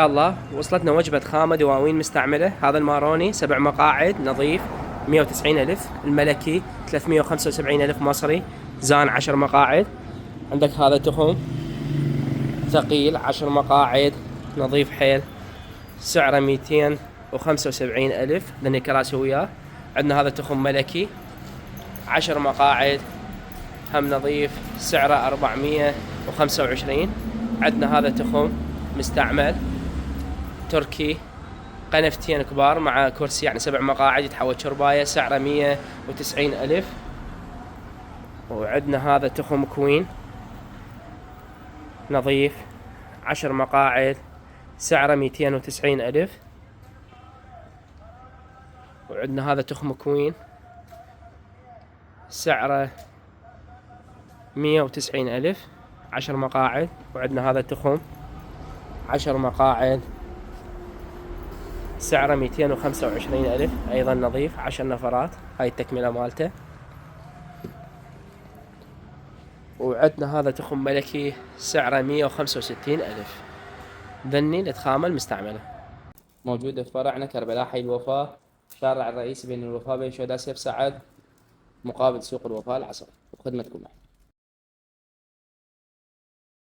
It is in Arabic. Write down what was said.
الله وصلتنا وجبة خامة دواوين مستعملة. هذا الماروني 7 مقاعد نظيف 190 ألف. الملكي 375 ألف مصري زان 10 مقاعد. عندك هذا تخم ثقيل 10 مقاعد نظيف حيل سعره 275 ألف لأن كراسي وياه. عندنا هذا تخم ملكي 10 مقاعد هم نظيف سعره 425. عندنا هذا تخم مستعمل تركي قنفتين كبار مع كرسي يعني 7 مقاعد يتحول شرباية سعره 190 ألف. وعندنا هذا تخم كوين نظيف 10 مقاعد سعره 290 ألف. وعندنا هذا تخم كوين سعره 190 ألف 10 مقاعد. وعندنا هذا تخم 10 مقاعد سعره 225 ألف أيضا نظيف 10 نفرات. هاي التكملة مالته. وعندنا هذا تخم ملكي سعره 165 ألف. ذني الإدخامة المستعملة موجودة في فرعنا كربلاء حي الوفاء شارع الرئيسي بين الوفاء بين شهداء سيف سعد مقابل سوق الوفاء العصر. وخدمتكم معي.